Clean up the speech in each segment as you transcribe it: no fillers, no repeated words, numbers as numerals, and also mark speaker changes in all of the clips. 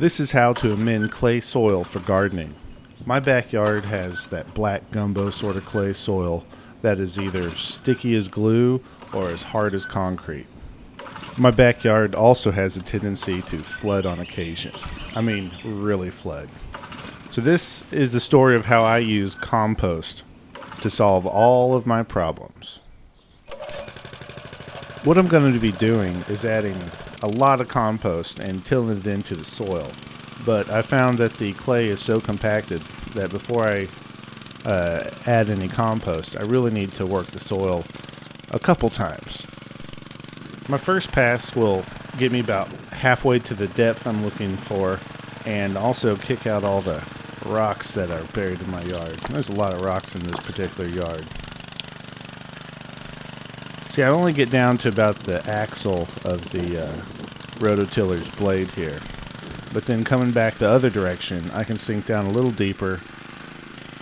Speaker 1: This is how to amend clay soil for gardening. My backyard has that black gumbo sort of clay soil that is either sticky as glue or as hard as concrete. My backyard also has a tendency to flood on occasion. I mean, really flood. So this is the story of how I use compost to solve all of my problems. What I'm going to be doing is adding a lot of compost and tilling it into the soil. But I found that the clay is so compacted that before I add any compost, I really need to work the soil a couple times. My first pass will get me about halfway to the depth I'm looking for and also kick out all the rocks that are buried in my yard. There's a lot of rocks in this particular yard. See, I only get down to about the axle of the rototiller's blade here. But then coming back the other direction, I can sink down a little deeper,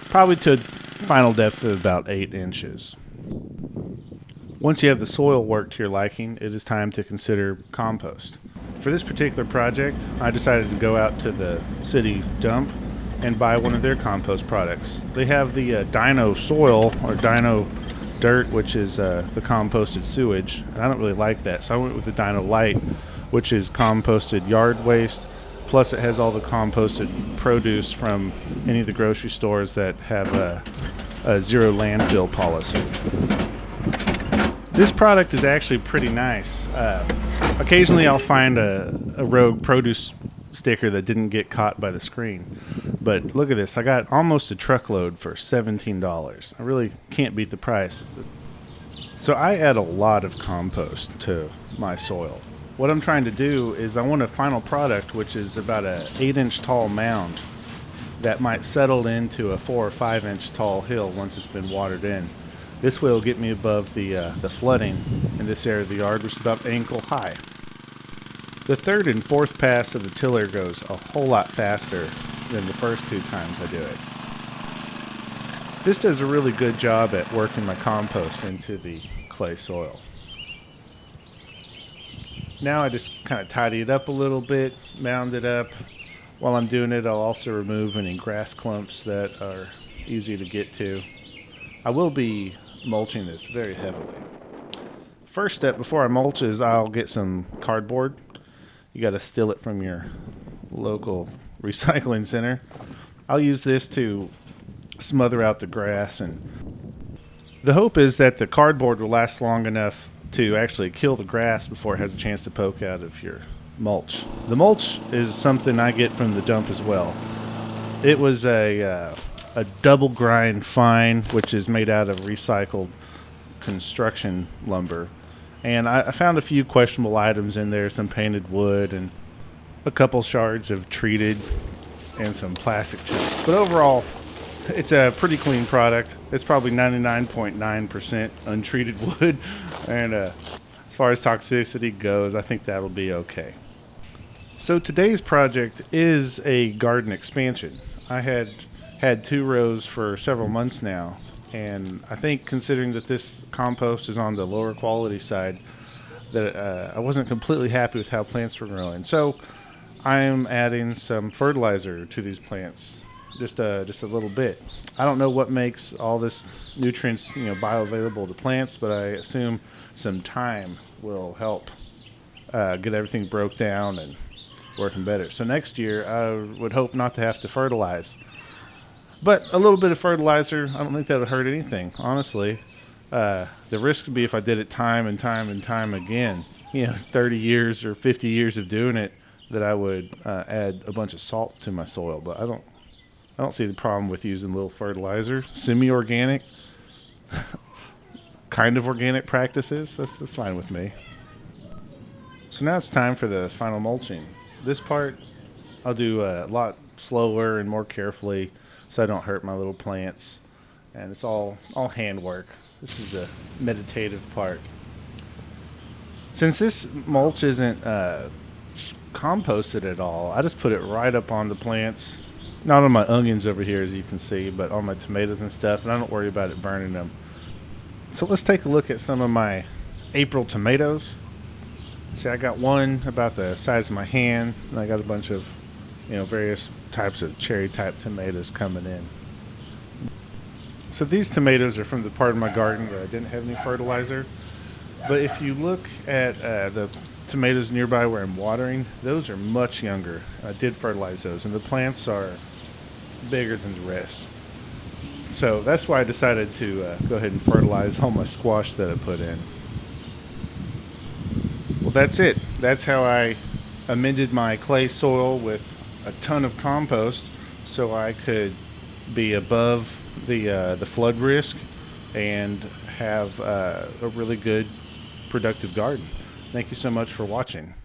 Speaker 1: probably to a final depth of about 8 inches. Once you have the soil worked to your liking, it is time to consider compost. For this particular project, I decided to go out to the city dump and buy one of their compost products. They have the Dino Soil or Dino Dirt, which is the composted sewage, and I don't really like that, so I went with the Dino Light, which is composted yard waste, plus it has all the composted produce from any of the grocery stores that have a zero landfill policy. This product is actually pretty nice. Occasionally I'll find a rogue produce sticker that didn't get caught by the screen. But look at this. I got almost a truckload for $17. I really can't beat the price. So I add a lot of compost to my soil. What I'm trying to do is I want a final product which is about an 8-inch tall mound that might settle into a 4 or 5 inch tall hill once it's been watered in. This will get me above the flooding in this area of the yard, which is about ankle high. The third and fourth pass of the tiller goes a whole lot faster than the first 2 times I do it. This does a really good job at working my compost into the clay soil. Now I just kind of tidy it up a little bit, mound it up. While I'm doing it, I'll also remove any grass clumps that are easy to get to. I will be mulching this very heavily. First step before I mulch is I'll get some cardboard. You got to steal it from your local recycling center. I'll use this to smother out the grass, and the hope is that the cardboard will last long enough to actually kill the grass before it has a chance to poke out of your mulch. The mulch is something I get from the dump as well. It was a double grind fine, which is made out of recycled construction lumber. And I found a few questionable items in there, some painted wood and a couple shards of treated and some plastic chips. But overall, it's a pretty clean product. It's probably 99.9% untreated wood. And as far as toxicity goes, I think that'll be okay. So today's project is a garden expansion. I had 2 rows for several months now. And I think considering that this compost is on the lower quality side, that I wasn't completely happy with how plants were growing. So I'm adding some fertilizer to these plants, just a little bit. I don't know what makes all this nutrients, bioavailable to plants, but I assume some time will help get everything broke down and working better. So next year I would hope not to have to fertilize. But a little bit of fertilizer, I don't think that would hurt anything, honestly. The risk would be if I did it time and time and time again, 30 years or 50 years of doing it, that I would add a bunch of salt to my soil. But I don't see the problem with using a little fertilizer. Semi-organic, kind of organic practices, that's fine with me. So now it's time for the final mulching. This part I'll do a lot slower and more carefully, so I don't hurt my little plants. And it's all handwork. This is the meditative part. Since this mulch isn't composted at all, I just put it right up on the plants. Not on my onions over here, as you can see, but on my tomatoes and stuff, and I don't worry about it burning them. So let's take a look at some of my April tomatoes. See, I got one about the size of my hand, and I got a bunch of various types of cherry type tomatoes coming in. So these tomatoes are from the part of my garden where I didn't have any fertilizer. But if you look at the tomatoes nearby where I'm watering, those are much younger. I did fertilize those, and the plants are bigger than the rest. So that's why I decided to go ahead and fertilize all my squash that I put in. Well, that's it. That's how I amended my clay soil with a ton of compost so I could be above the flood risk and have a really good productive garden. Thank you so much for watching.